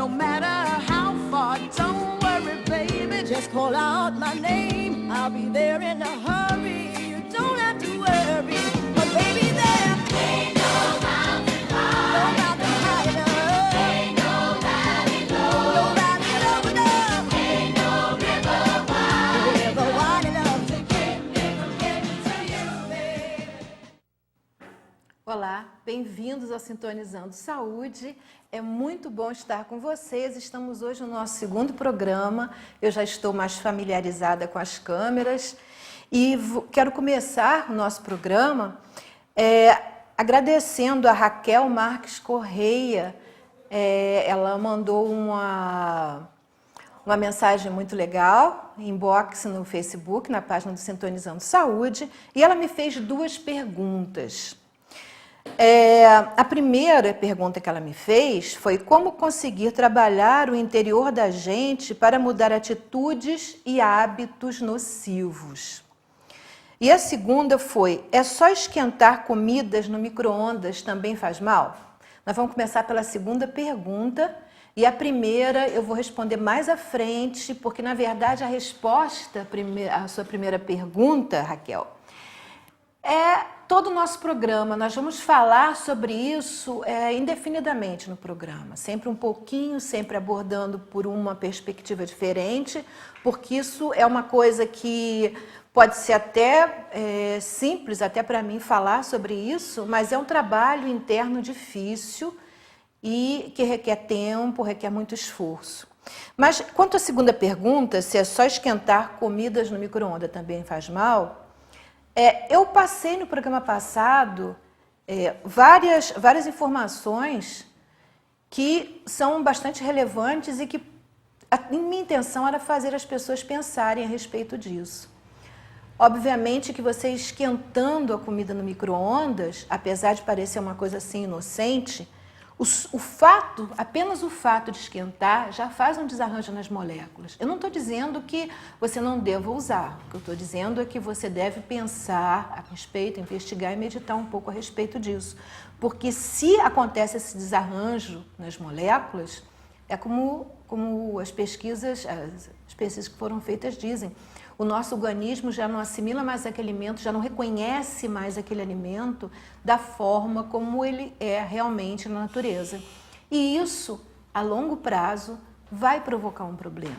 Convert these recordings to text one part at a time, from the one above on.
no matter how far. Don't worry, baby, just call out my name. I'll be there in a hurry. You don't have to worry, but baby, there ain't no mountain high enough. Ain't no valley low. No valley low enough. Ain't no river wide enough to keep me from getting to you, baby. Olá, bem-vindos ao Sintonizando Saúde. É muito bom estar com vocês. Estamos hoje no nosso segundo programa. Eu já estou mais familiarizada com as câmeras e quero começar o nosso programa agradecendo a Raquel Marques Correia. Ela mandou uma mensagem muito legal, inbox no Facebook, na página do Sintonizando Saúde, e ela me fez duas perguntas. A primeira pergunta que ela me fez foi como conseguir trabalhar o interior da gente para mudar atitudes e hábitos nocivos. E a segunda foi, é só esquentar comidas no micro-ondas também faz mal? Nós vamos começar pela segunda pergunta e a primeira eu vou responder mais à frente, porque na verdade a resposta à sua primeira pergunta, Raquel, todo o nosso programa, nós vamos falar sobre isso indefinidamente no programa, sempre um pouquinho, sempre abordando por uma perspectiva diferente, porque isso é uma coisa que pode ser até simples, até para mim falar sobre isso, mas é um trabalho interno difícil e que requer tempo, requer muito esforço. Mas quanto à segunda pergunta, se é só esquentar comidas no micro-ondas também faz mal, eu passei no programa passado várias informações que são bastante relevantes e que a minha intenção era fazer as pessoas pensarem a respeito disso. Obviamente que você esquentando a comida no micro-ondas, apesar de parecer uma coisa assim inocente, apenas o fato de esquentar já faz um desarranjo nas moléculas. Eu não estou dizendo que você não deva usar, o que eu estou dizendo é que você deve pensar a respeito, investigar e meditar um pouco a respeito disso. Porque se acontece esse desarranjo nas moléculas, é como as pesquisas que foram feitas dizem, o nosso organismo já não assimila mais aquele alimento, já não reconhece mais aquele alimento da forma como ele é realmente na natureza. E isso, a longo prazo, vai provocar um problema.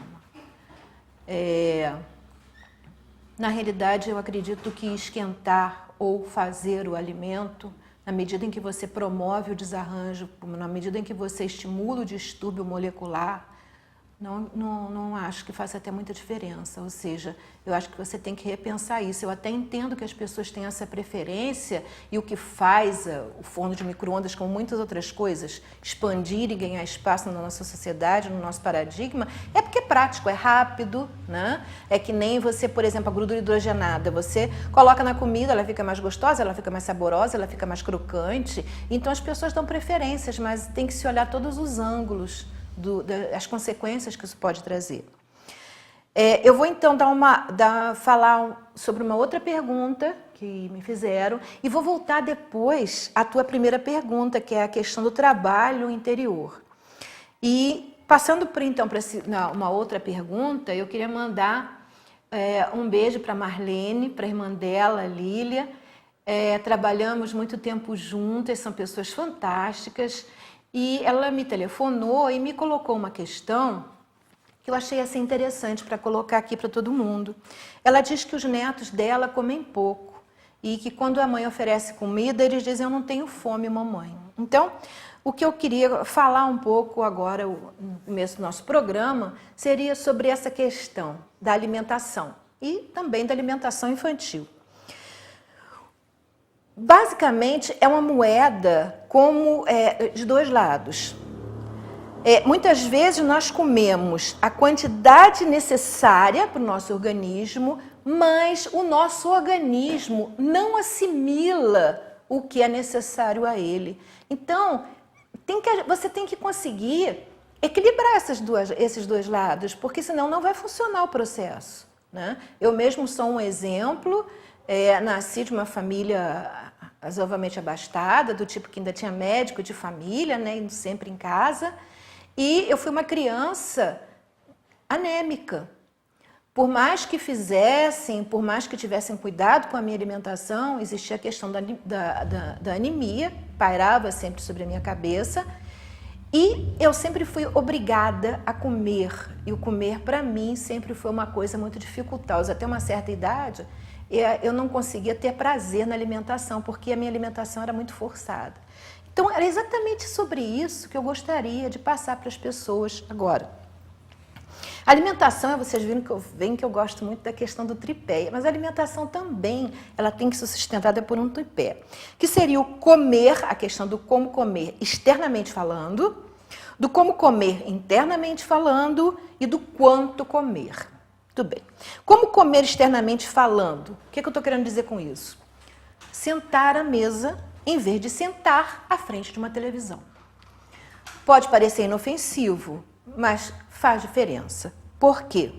Na realidade, eu acredito que esquentar ou fazer o alimento, na medida em que você promove o desarranjo, na medida em que você estimula o distúrbio molecular, não acho que faça até muita diferença, ou seja, eu acho que você tem que repensar isso. Eu até entendo que as pessoas têm essa preferência e o que faz o forno de micro-ondas, como muitas outras coisas, expandir e ganhar espaço na nossa sociedade, no nosso paradigma, é porque é prático, é rápido, né? É que nem você, por exemplo, a gordura hidrogenada, você coloca na comida, ela fica mais gostosa, ela fica mais saborosa, ela fica mais crocante, então as pessoas dão preferências, mas tem que se olhar todos os ângulos, as consequências que isso pode trazer. Eu vou então falar sobre uma outra pergunta que me fizeram e vou voltar depois à tua primeira pergunta, que é a questão do trabalho interior. E passando então para uma outra pergunta, eu queria mandar um beijo para Marlene, para a irmã dela, Lília. Trabalhamos muito tempo juntas, são pessoas fantásticas. E ela me telefonou e me colocou uma questão que eu achei assim interessante para colocar aqui para todo mundo. Ela diz que os netos dela comem pouco e que quando a mãe oferece comida, eles dizem, eu não tenho fome, mamãe. Então, o que eu queria falar um pouco agora, no começo do nosso programa, seria sobre essa questão da alimentação e também da alimentação infantil. Basicamente, é uma moeda de dois lados. Muitas vezes nós comemos a quantidade necessária para o nosso organismo, mas o nosso organismo não assimila o que é necessário a ele. Então, você tem que conseguir equilibrar esses dois lados, porque senão não vai funcionar o processo, né? Eu mesmo sou um exemplo. Nasci de uma família razoavelmente abastada, do tipo que ainda tinha médico de família, né, indo sempre em casa. E eu fui uma criança anêmica. Por mais que fizessem, por mais que tivessem cuidado com a minha alimentação, existia a questão da anemia, pairava sempre sobre a minha cabeça. E eu sempre fui obrigada a comer. E o comer, para mim, sempre foi uma coisa muito dificultosa. Até uma certa idade, eu não conseguia ter prazer na alimentação, porque a minha alimentação era muito forçada. Então, era exatamente sobre isso que eu gostaria de passar para as pessoas agora. A alimentação, vocês veem que eu gosto muito da questão do tripé, mas a alimentação também, ela tem que ser sustentada por um tripé, que seria o comer, a questão do como comer externamente falando, do como comer internamente falando e do quanto comer. Tudo bem. Como comer externamente falando? O que eu estou querendo dizer com isso? Sentar à mesa em vez de sentar à frente de uma televisão. Pode parecer inofensivo, mas faz diferença. Por quê?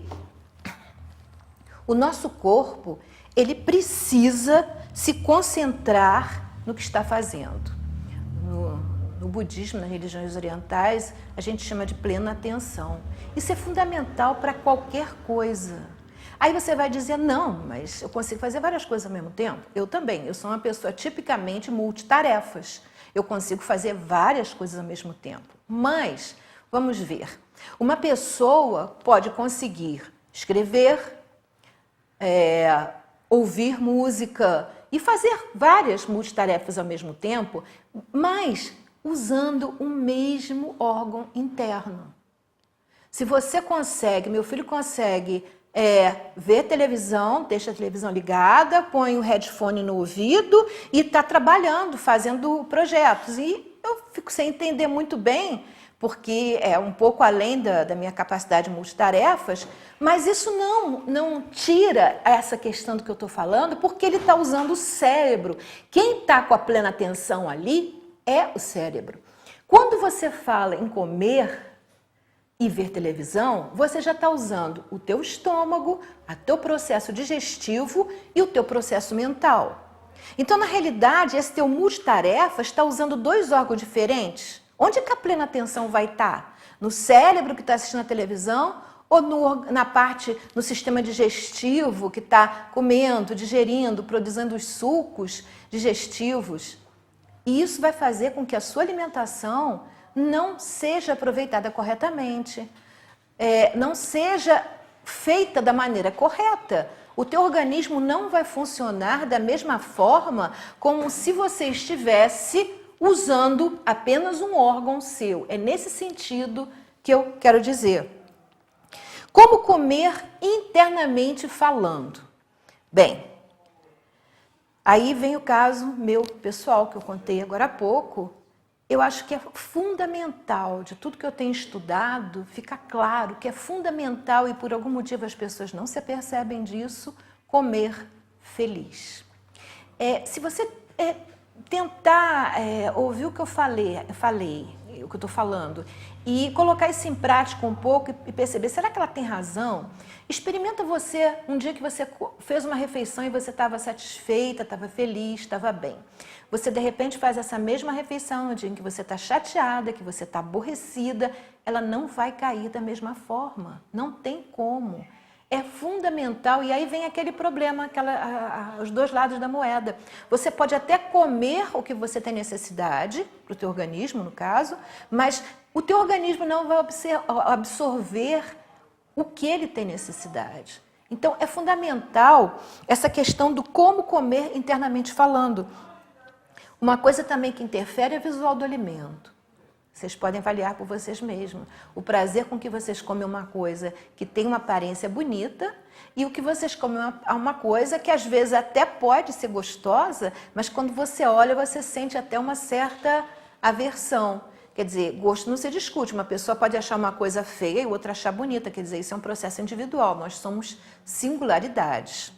O nosso corpo, ele precisa se concentrar no que está fazendo. No budismo, nas religiões orientais, a gente chama de plena atenção. Isso é fundamental para qualquer coisa. Aí você vai dizer, não, mas eu consigo fazer várias coisas ao mesmo tempo? Eu também, eu sou uma pessoa tipicamente multitarefas. Eu consigo fazer várias coisas ao mesmo tempo. Mas, vamos ver, uma pessoa pode conseguir escrever, ouvir música e fazer várias multitarefas ao mesmo tempo, mas usando o mesmo órgão interno. Se você consegue, meu filho consegue ver televisão, deixa a televisão ligada, põe o headphone no ouvido e está trabalhando, fazendo projetos. E eu fico sem entender muito bem, porque é um pouco além da minha capacidade de multitarefas, mas isso não tira essa questão do que eu estou falando, porque ele está usando o cérebro. Quem está com a plena atenção ali é o cérebro. Quando você fala em comer e ver televisão, você já está usando o teu estômago, o teu processo digestivo e o teu processo mental. Então, na realidade, esse teu multitarefa está usando dois órgãos diferentes. Onde que a plena atenção vai estar? No cérebro que está assistindo a televisão ou no sistema digestivo que está comendo, digerindo, produzindo os sucos digestivos? E isso vai fazer com que a sua alimentação não seja aproveitada corretamente, não seja feita da maneira correta. O teu organismo não vai funcionar da mesma forma como se você estivesse usando apenas um órgão seu. É nesse sentido que eu quero dizer. Como comer internamente falando? Bem, aí vem o caso meu pessoal que eu contei agora há pouco. Eu acho que é fundamental, de tudo que eu tenho estudado, fica claro que é fundamental e por algum motivo as pessoas não se apercebem disso, comer feliz. Se você tentar ouvir o que eu falei, o que eu estou falando, e colocar isso em prática um pouco e perceber, será que ela tem razão? Experimenta você, um dia que você fez uma refeição e você estava satisfeita, estava feliz, estava bem. Você, de repente, faz essa mesma refeição no dia em que você está chateada, que você está aborrecida, ela não vai cair da mesma forma. Não tem como. É fundamental, e aí vem aquele problema, os dois lados da moeda. Você pode até comer o que você tem necessidade, para o teu organismo, no caso, mas o teu organismo não vai absorver o que ele tem necessidade. Então, é fundamental essa questão do como comer internamente falando. Uma coisa também que interfere é o visual do alimento. Vocês podem avaliar por vocês mesmos. O prazer com que vocês comem uma coisa que tem uma aparência bonita e o que vocês comem uma coisa que às vezes até pode ser gostosa, mas quando você olha, você sente até uma certa aversão. Quer dizer, gosto não se discute. Uma pessoa pode achar uma coisa feia e outra achar bonita. Quer dizer, isso é um processo individual. Nós somos singularidades.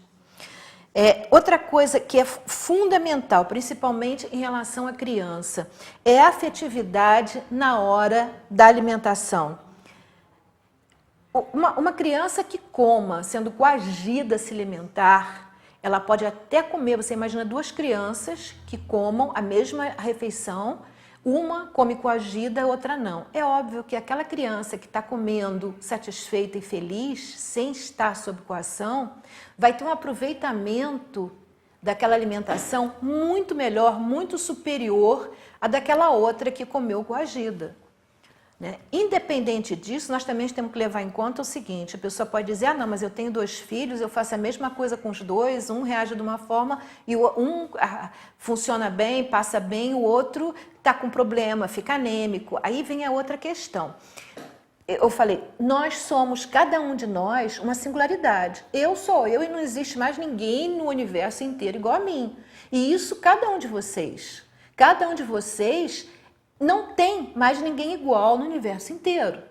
Outra coisa que é fundamental, principalmente em relação à criança, é a afetividade na hora da alimentação. Uma criança que coma, sendo coagida a se alimentar, ela pode até comer, você imagina duas crianças que comam a mesma refeição, uma come coagida, a outra não. É óbvio que aquela criança que está comendo satisfeita e feliz, sem estar sob coação, vai ter um aproveitamento daquela alimentação muito melhor, muito superior à daquela outra que comeu coagida. Né? Independente disso, nós também temos que levar em conta o seguinte, a pessoa pode dizer, não, mas eu tenho 2 filhos, eu faço a mesma coisa com os 2, um reage de uma forma e um funciona bem, passa bem, o outro está com problema, fica anêmico. Aí vem a outra questão. Eu falei, nós somos, cada um de nós, uma singularidade. Eu sou eu e não existe mais ninguém no universo inteiro igual a mim. E isso cada um de vocês. Cada um de vocês não tem mais ninguém igual no universo inteiro.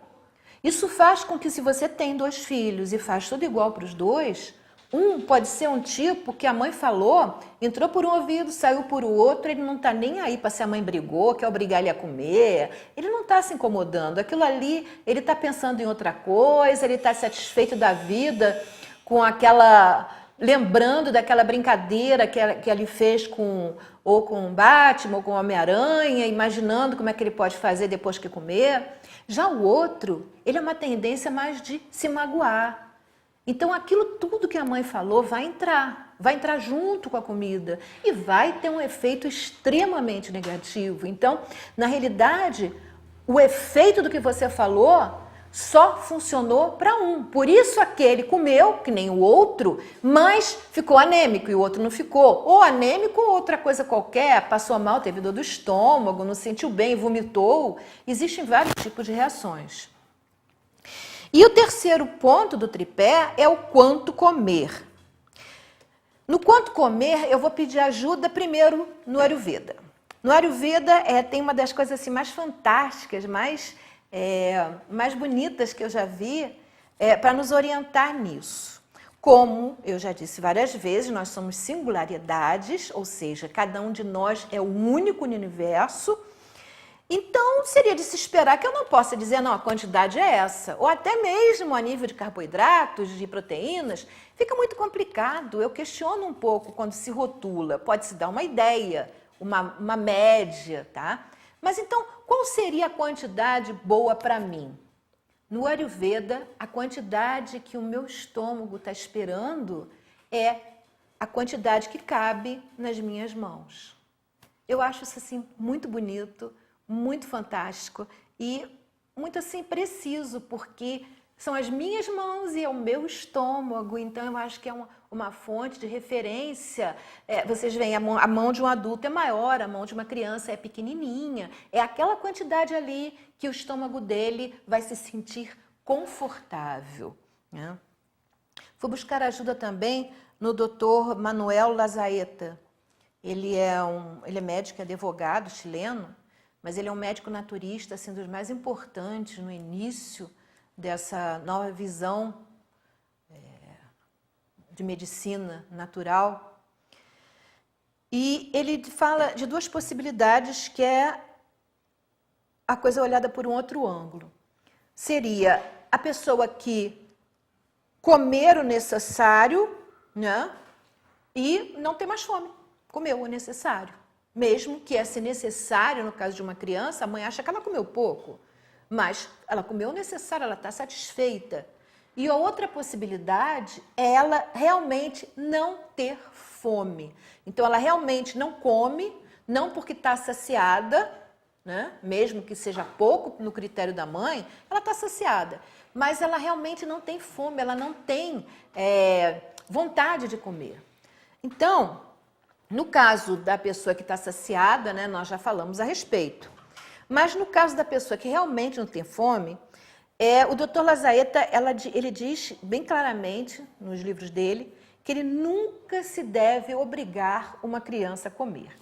Isso faz com que, se você tem 2 filhos e faz tudo igual para os 2, um pode ser um tipo que a mãe falou, entrou por um ouvido, saiu por o outro, ele não está nem aí para se a mãe brigou, quer obrigar ele a comer, ele não está se incomodando. Aquilo ali, ele está pensando em outra coisa, ele está satisfeito da vida com aquela... lembrando daquela brincadeira que ele fez ou com o Batman ou com o Homem-Aranha, imaginando como é que ele pode fazer depois que comer. Já o outro, ele é uma tendência mais de se magoar. Então, aquilo tudo que a mãe falou vai entrar junto com a comida e vai ter um efeito extremamente negativo. Então, na realidade, o efeito do que você falou só funcionou para um. Por isso aquele comeu, que nem o outro, mas ficou anêmico e o outro não ficou. Ou anêmico ou outra coisa qualquer, passou mal, teve dor do estômago, não sentiu bem, vomitou. Existem vários tipos de reações. E o terceiro ponto do tripé é o quanto comer. No quanto comer, eu vou pedir ajuda primeiro no Ayurveda. No Ayurveda tem uma das coisas assim, mais fantásticas, mais bonitas que eu já vi, para nos orientar nisso. Como eu já disse várias vezes, nós somos singularidades, ou seja, cada um de nós é o único no universo. Então, seria de se esperar que eu não possa dizer, não, a quantidade é essa. Ou até mesmo a nível de carboidratos, de proteínas, fica muito complicado. Eu questiono um pouco quando se rotula. Pode-se dar uma ideia, uma média, tá? Mas então, qual seria a quantidade boa para mim? No Ayurveda, a quantidade que o meu estômago está esperando é a quantidade que cabe nas minhas mãos. Eu acho isso assim muito bonito, muito fantástico e muito assim preciso, porque são as minhas mãos e é o meu estômago, então eu acho que é uma fonte de referência. Vocês veem, a mão de um adulto é maior, a mão de uma criança é pequenininha, é aquela quantidade ali que o estômago dele vai se sentir confortável, né? Fui buscar ajuda também no Dr. Manuel Lazaeta. Ele é médico, é advogado chileno, mas ele é um médico naturista, assim, dos mais importantes no início dessa nova visão de medicina natural. E ele fala de 2 possibilidades, que é a coisa olhada por um outro ângulo. Seria a pessoa que comer o necessário, né, e não ter mais fome, comeu o necessário. Mesmo que esse necessário, no caso de uma criança, a mãe acha que ela comeu pouco, mas ela comeu o necessário, ela está satisfeita. E a outra possibilidade é ela realmente não ter fome. Então, ela realmente não come, não porque está saciada, né? Mesmo que seja pouco no critério da mãe, ela está saciada. Mas ela realmente não tem fome, ela não tem vontade de comer. Então, no caso da pessoa que está saciada, né, nós já falamos a respeito. Mas no caso da pessoa que realmente não tem fome, o Dr. Lazaeta, ele diz bem claramente nos livros dele que ele nunca se deve obrigar uma criança a comer.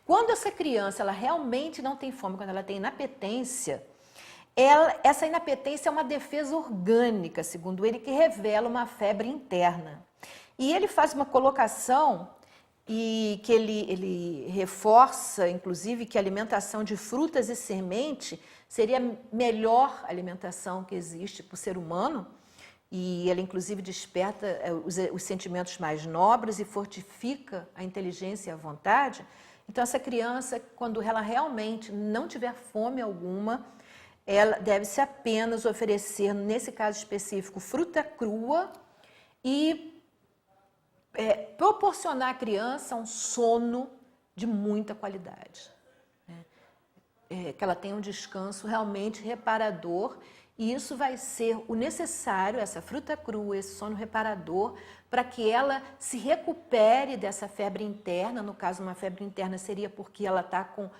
Quando essa criança ela realmente não tem fome, quando ela tem inapetência, essa inapetência é uma defesa orgânica, segundo ele, que revela uma febre interna. E ele faz uma colocação e que ele reforça, inclusive, que a alimentação de frutas e semente seria a melhor alimentação que existe para o ser humano, e ela, inclusive, desperta os sentimentos mais nobres e fortifica a inteligência e a vontade. Então, essa criança, quando ela realmente não tiver fome alguma, ela deve-se apenas oferecer, nesse caso específico, fruta crua e proporcionar à criança um sono de muita qualidade. Que ela tenha um descanso realmente reparador, e isso vai ser o necessário, essa fruta crua, esse sono reparador, para que ela se recupere dessa febre interna. No caso, uma febre interna seria porque ela está com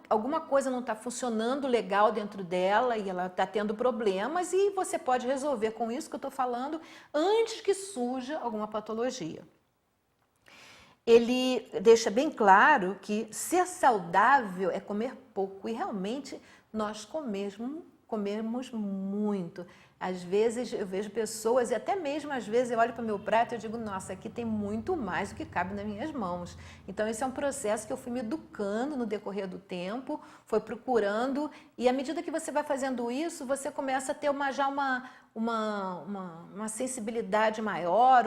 alguma coisa não está funcionando legal dentro dela e ela está tendo problemas, e você pode resolver com isso que eu estou falando antes que surja alguma patologia. Ele deixa bem claro que ser saudável é comer pouco, e realmente nós comemos muito. Às vezes eu vejo pessoas, e até mesmo às vezes eu olho para o meu prato e eu digo, nossa, aqui tem muito mais do que cabe nas minhas mãos. Então esse é um processo que eu fui me educando no decorrer do tempo, foi procurando, e à medida que você vai fazendo isso, você começa a ter já uma sensibilidade maior,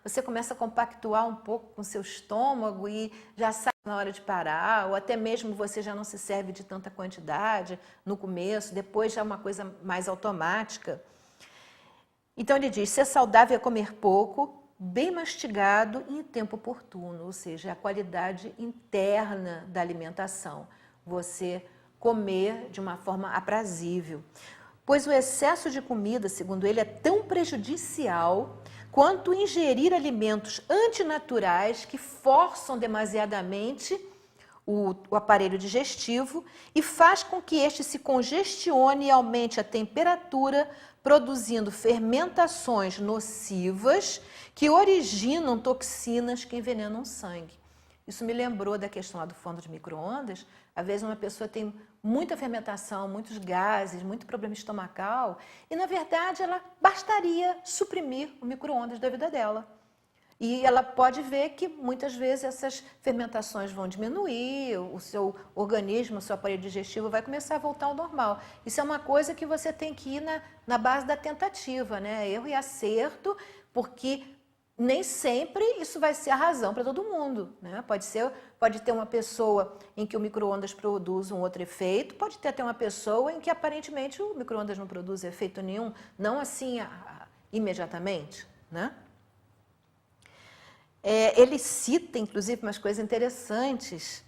você começa a compactuar um pouco com o seu estômago e já sabe na hora de parar, ou até mesmo você já não se serve de tanta quantidade no começo, depois já é uma coisa mais automática. Então ele diz, ser saudável é comer pouco, bem mastigado e em tempo oportuno, ou seja, a qualidade interna da alimentação, você comer de uma forma aprazível. Pois o excesso de comida, segundo ele, é tão prejudicial quanto ingerir alimentos antinaturais que forçam demasiadamente o aparelho digestivo e faz com que este se congestione e aumente a temperatura, produzindo fermentações nocivas que originam toxinas que envenenam o sangue. Isso me lembrou da questão lá do forno de micro-ondas. Às vezes uma pessoa tem muita fermentação, muitos gases, muito problema estomacal, e na verdade ela bastaria suprimir o micro-ondas da vida dela. E ela pode ver que muitas vezes essas fermentações vão diminuir, o seu organismo, o seu aparelho digestivo vai começar a voltar ao normal. Isso é uma coisa que você tem que ir na base da tentativa, né? Erro e acerto, porque nem sempre isso vai ser a razão para todo mundo, né? Pode ter uma pessoa em que o micro-ondas produz um outro efeito, pode ter até uma pessoa em que aparentemente o micro-ondas não produz efeito nenhum, não assim imediatamente, né? Ele cita, inclusive, umas coisas interessantes.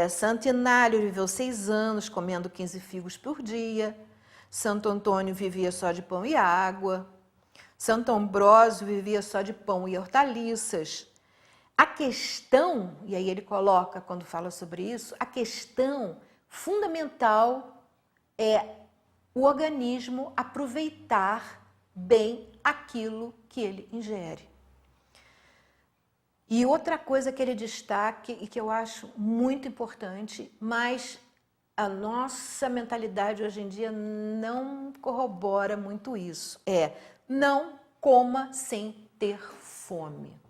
Santo Inário viveu 6 anos comendo 15 figos por dia. Santo Antônio vivia só de pão e água. Santo Ambrósio vivia só de pão e hortaliças. A questão, e aí ele coloca, quando fala sobre isso, a questão fundamental é o organismo aproveitar bem aquilo que ele ingere. E outra coisa que ele destaca e que eu acho muito importante, mas a nossa mentalidade hoje em dia não corrobora muito isso, não coma sem ter fome.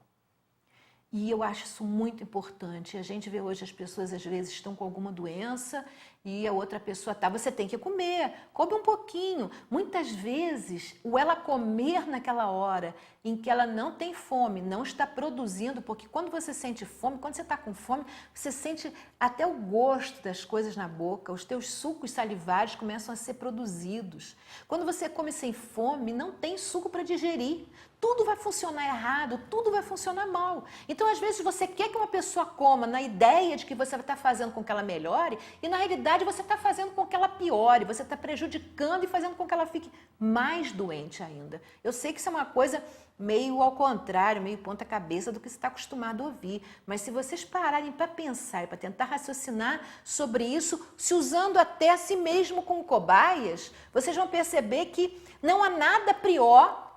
E eu acho isso muito importante. A gente vê hoje as pessoas às vezes estão com alguma doença e a outra pessoa você tem que comer, come um pouquinho. Muitas vezes, o ela comer naquela hora em que ela não tem fome, não está produzindo, porque quando você sente fome, quando você está com fome, você sente até o gosto das coisas na boca, os teus sucos salivares começam a ser produzidos. Quando você come sem fome, não tem suco para digerir. Tudo vai funcionar errado, tudo vai funcionar mal. Então, às vezes, você quer que uma pessoa coma na ideia de que você está fazendo com que ela melhore e, na realidade, você está fazendo com que ela piore, você está prejudicando e fazendo com que ela fique mais doente ainda. Eu sei que isso é uma coisa meio ao contrário, meio ponta-cabeça do que você está acostumado a ouvir, mas se vocês pararem para pensar e para tentar raciocinar sobre isso, se usando até a si mesmo como cobaias, vocês vão perceber que não há nada pior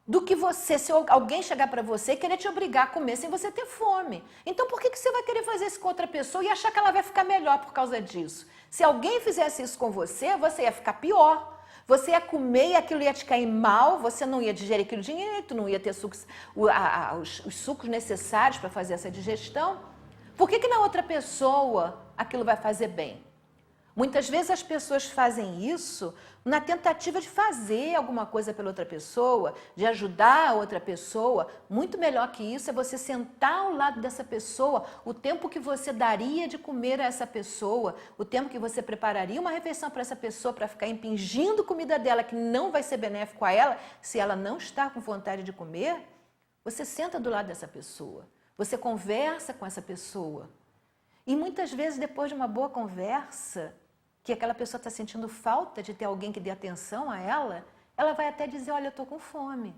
do que se alguém chegar para você e querer te obrigar a comer sem você ter fome. Então, por que você vai querer fazer isso com outra pessoa e achar que ela vai ficar melhor por causa disso? Se alguém fizesse isso com você ia ficar pior. Você ia comer e aquilo ia te cair mal, você não ia digerir aquilo direito, não ia ter os sucos necessários para fazer essa digestão. Por que na outra pessoa aquilo vai fazer bem? Muitas vezes as pessoas fazem isso na tentativa de fazer alguma coisa pela outra pessoa, de ajudar a outra pessoa. Muito melhor que isso é você sentar ao lado dessa pessoa, o tempo que você daria de comer a essa pessoa, o tempo que você prepararia uma refeição para essa pessoa, para ficar impingindo comida dela, que não vai ser benéfico a ela, se ela não está com vontade de comer. Você senta do lado dessa pessoa, você conversa com essa pessoa. E muitas vezes, depois de uma boa conversa, que aquela pessoa está sentindo falta de ter alguém que dê atenção a ela, ela vai até dizer, olha, eu estou com fome.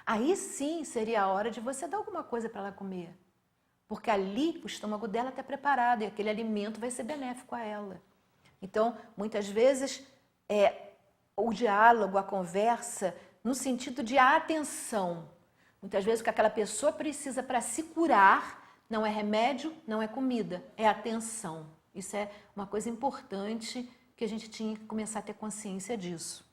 Aí sim seria a hora de você dar alguma coisa para ela comer. Porque ali o estômago dela está preparado e aquele alimento vai ser benéfico a ela. Então, muitas vezes, o diálogo, a conversa, no sentido de atenção. Muitas vezes o que aquela pessoa precisa para se curar não é remédio, não é comida, é atenção. Isso é uma coisa importante que a gente tinha que começar a ter consciência disso.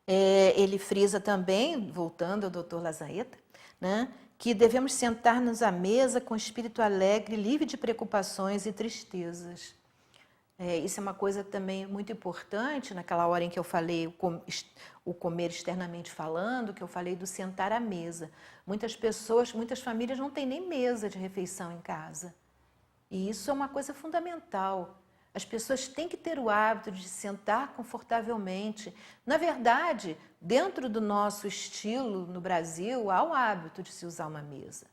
Ele frisa também, voltando ao Dr. Lazaeta, né, que devemos sentar-nos à mesa com espírito alegre, livre de preocupações e tristezas. Isso é uma coisa também muito importante, naquela hora em que eu falei o comer externamente falando, que eu falei do sentar à mesa. Muitas pessoas, muitas famílias não têm nem mesa de refeição em casa. E isso é uma coisa fundamental. As pessoas têm que ter o hábito de sentar confortavelmente. Na verdade, dentro do nosso estilo no Brasil, há o hábito de se usar uma mesa.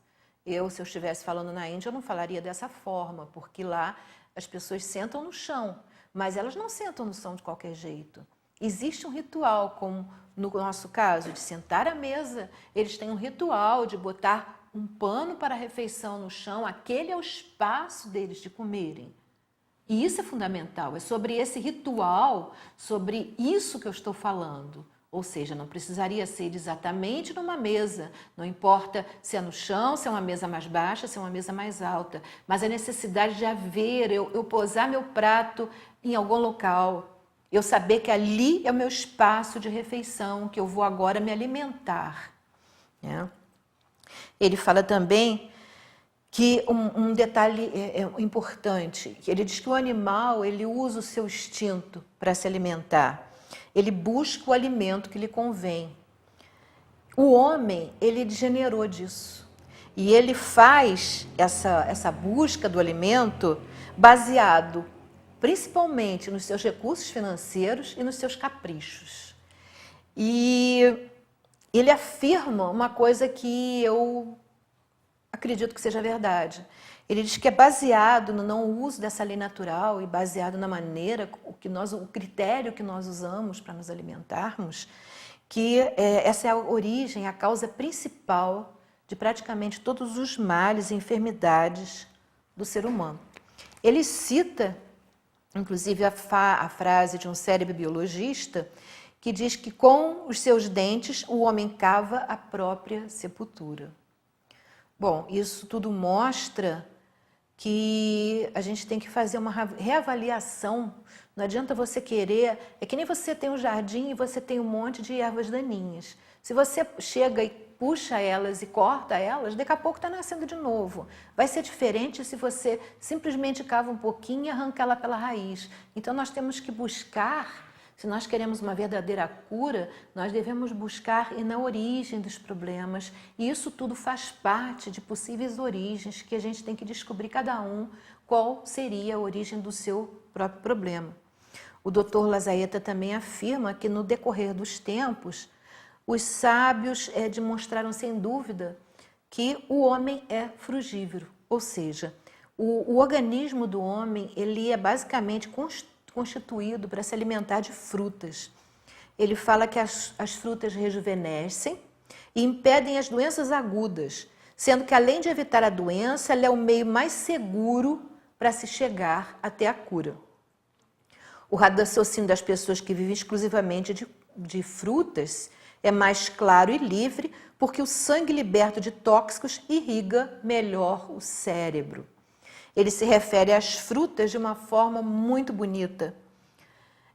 Se eu estivesse falando na Índia, eu não falaria dessa forma, porque lá as pessoas sentam no chão, mas elas não sentam no chão de qualquer jeito. Existe um ritual, como no nosso caso, de sentar à mesa. Eles têm um ritual de botar um pano para a refeição no chão, aquele é o espaço deles de comerem. E isso é fundamental, é sobre esse ritual, sobre isso que eu estou falando. Ou seja, não precisaria ser exatamente numa mesa, não importa se é no chão, se é uma mesa mais baixa, se é uma mesa mais alta, mas a necessidade de haver, eu posar meu prato em algum local, eu saber que ali é o meu espaço de refeição, que eu vou agora me alimentar, né? Ele fala também que um detalhe importante, ele diz que o animal ele usa o seu instinto para se alimentar, ele busca o alimento que lhe convém. O homem, ele degenerou disso e ele faz essa busca do alimento baseado principalmente nos seus recursos financeiros e nos seus caprichos. E ele afirma uma coisa que eu acredito que seja verdade. Ele diz que é baseado no não uso dessa lei natural e baseado na maneira, o critério que nós usamos para nos alimentarmos, que essa é a origem, a causa principal de praticamente todos os males e enfermidades do ser humano. Ele cita, inclusive, a frase de um cérebro biologista, que diz que com os seus dentes o homem cava a própria sepultura. Bom, isso tudo mostra que a gente tem que fazer uma reavaliação. Não adianta você querer... É que nem você tem um jardim e você tem um monte de ervas daninhas. Se você chega e puxa elas e corta elas, daqui a pouco está nascendo de novo. Vai ser diferente se você simplesmente cava um pouquinho e arranca ela pela raiz. Então nós temos que buscar... Se nós queremos uma verdadeira cura, nós devemos buscar na origem dos problemas. E isso tudo faz parte de possíveis origens que a gente tem que descobrir cada um qual seria a origem do seu próprio problema. O Dr. Lazaeta também afirma que no decorrer dos tempos, os sábios demonstraram sem dúvida que o homem é frugívoro, ou seja, o organismo do homem ele é basicamente constituído para se alimentar de frutas. Ele fala que as frutas rejuvenescem e impedem as doenças agudas, sendo que além de evitar a doença, ela é o meio mais seguro para se chegar até a cura. O raciocínio das pessoas que vivem exclusivamente de frutas é mais claro e livre, porque o sangue liberto de tóxicos irriga melhor o cérebro. Ele se refere às frutas de uma forma muito bonita.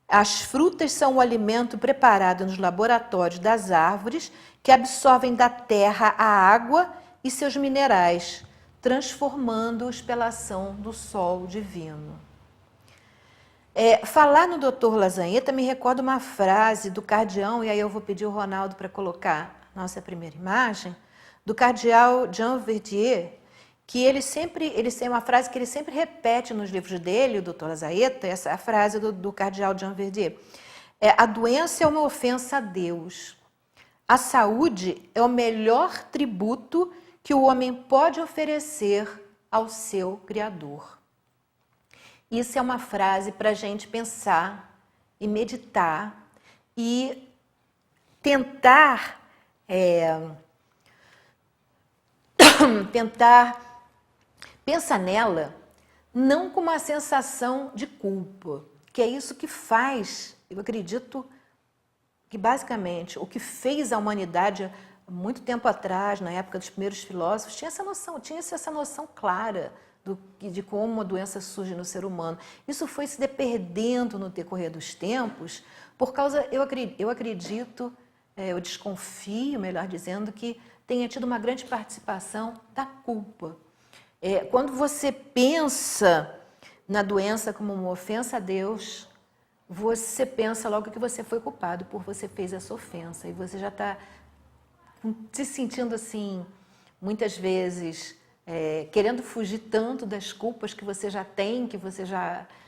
As frutas são o alimento preparado nos laboratórios das árvores que absorvem da terra a água e seus minerais, transformando-os pela ação do sol divino. Falar no Dr. Lazagneta me recorda uma frase do cardeal, e aí eu vou pedir o Ronaldo para colocar a nossa primeira imagem, do cardeal Jean Verdier, que ele tem uma frase que ele sempre repete nos livros dele, o Dr. Lazagneta, essa é a frase do cardeal Jean Verdier. A doença é uma ofensa a Deus. A saúde é o melhor tributo que o homem pode oferecer ao seu Criador. Isso é uma frase para a gente pensar e meditar e tentar pensar nela não com uma sensação de culpa, que é isso que faz, eu acredito que basicamente o que fez a humanidade há muito tempo atrás, na época dos primeiros filósofos, tinha essa noção clara de como a doença surge no ser humano. Isso foi se perdendo no decorrer dos tempos, por causa, eu acredito, eu desconfio, melhor dizendo, que tenha tido uma grande participação da culpa. Quando você pensa na doença como uma ofensa a Deus, você pensa logo que você foi culpado por você fez essa ofensa, e você já está se sentindo assim, muitas vezes, querendo fugir tanto das culpas que você já tem,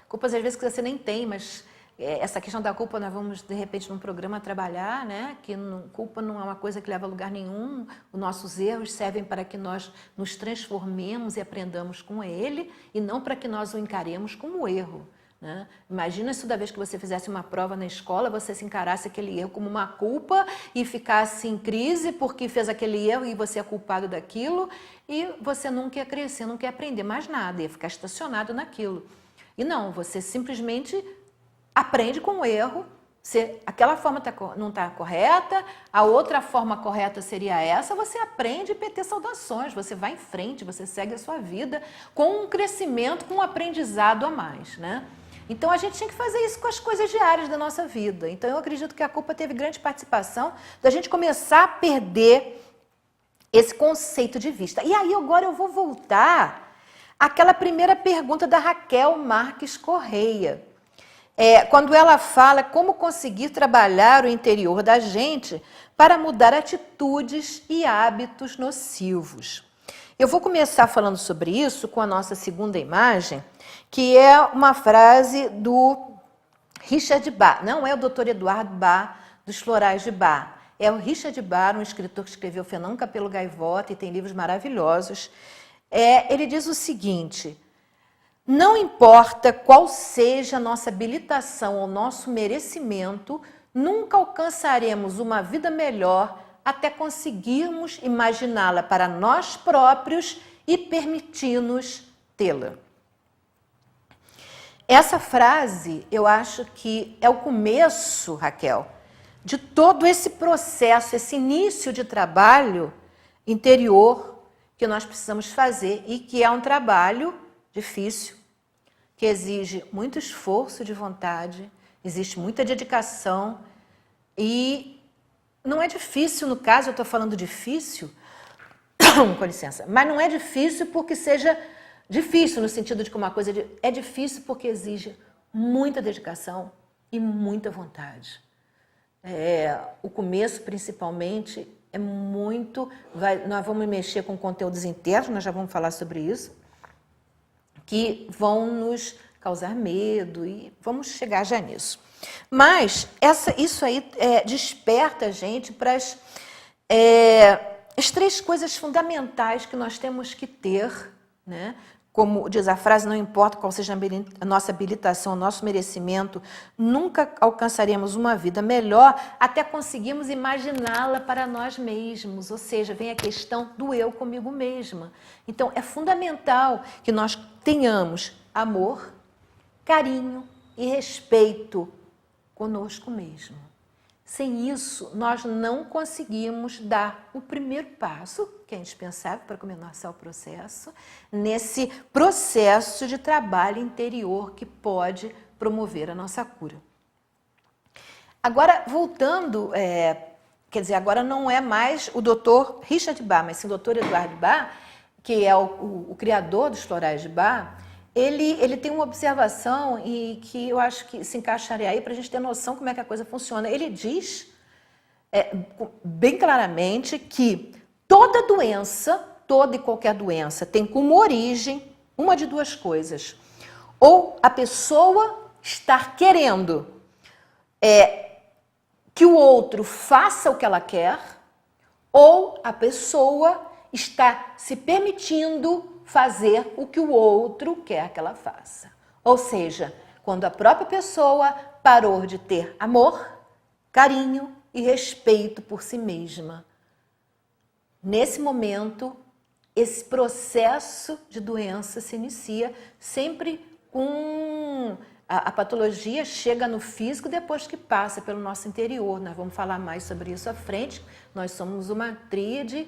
culpas às vezes que você nem tem, mas essa questão da culpa nós vamos, de repente, num programa trabalhar, né? Que culpa não é uma coisa que leva a lugar nenhum, os nossos erros servem para que nós nos transformemos e aprendamos com ele, e não para que nós o encaremos como erro. Né? Imagina se toda vez que você fizesse uma prova na escola, você se encarasse aquele erro como uma culpa e ficasse em crise porque fez aquele erro e você é culpado daquilo, e você nunca ia crescer, nunca ia aprender mais nada, ia ficar estacionado naquilo. E não, você simplesmente aprende com o erro, aquela forma não está correta, a outra forma correta seria essa, você aprende e PT saudações, você vai em frente, você segue a sua vida com um crescimento, com um aprendizado a mais, né? Então, a gente tinha que fazer isso com as coisas diárias da nossa vida. Então, eu acredito que a culpa teve grande participação da gente começar a perder esse conceito de vista. E aí, agora eu vou voltar àquela primeira pergunta da Raquel Marques Correia. Quando ela fala como conseguir trabalhar o interior da gente para mudar atitudes e hábitos nocivos. Eu vou começar falando sobre isso com a nossa segunda imagem, que é uma frase do Richard Bach. Não é o Dr. Eduardo Bach, dos Florais de Bach. É o Richard Bach, um escritor que escreveu Fernando Capelo Gaivota e tem livros maravilhosos. Ele diz o seguinte: não importa qual seja a nossa habilitação ou nosso merecimento, nunca alcançaremos uma vida melhor até conseguirmos imaginá-la para nós próprios e permitir-nos tê-la. Essa frase, eu acho que é o começo, Raquel, de todo esse processo, esse início de trabalho interior que nós precisamos fazer, e que é um trabalho difícil, que exige muito esforço de vontade, existe muita dedicação, e não é difícil, no caso, eu estou falando difícil, com licença, mas não é difícil porque seja difícil, no sentido de que uma coisa é difícil porque exige muita dedicação e muita vontade. O começo, principalmente, é muito... nós vamos mexer com conteúdos internos, nós já vamos falar sobre isso, que vão nos causar medo, e vamos chegar já nisso. Mas isso aí desperta a gente para as três coisas fundamentais que nós temos que ter, né? Como diz a frase, não importa qual seja a nossa habilitação, o nosso merecimento, nunca alcançaremos uma vida melhor até conseguirmos imaginá-la para nós mesmos. Ou seja, vem a questão do eu comigo mesma. Então, é fundamental que nós tenhamos amor, carinho e respeito conosco mesmo. Sem isso, nós não conseguimos dar o primeiro passo, que é indispensável para começar o processo, nesse processo de trabalho interior que pode promover a nossa cura. Agora, voltando, quer dizer, agora não é mais o Dr. Richard Bach, mas sim o Dr. Eduardo Bach, que é o criador dos Florais de Bach. ele tem uma observação e que eu acho que se encaixaria aí para a gente ter noção como é que a coisa funciona. Ele diz bem claramente que toda doença, toda e qualquer doença, tem como origem uma de duas coisas. Ou a pessoa estar querendo que o outro faça o que ela quer, ou a pessoa está se permitindo fazer o que o outro quer que ela faça. Ou seja, quando a própria pessoa parou de ter amor, carinho e respeito por si mesma. Nesse momento, esse processo de doença se inicia sempre com... A patologia chega no físico depois que passa pelo nosso interior. Nós vamos falar mais sobre isso à frente. Nós somos uma tríade,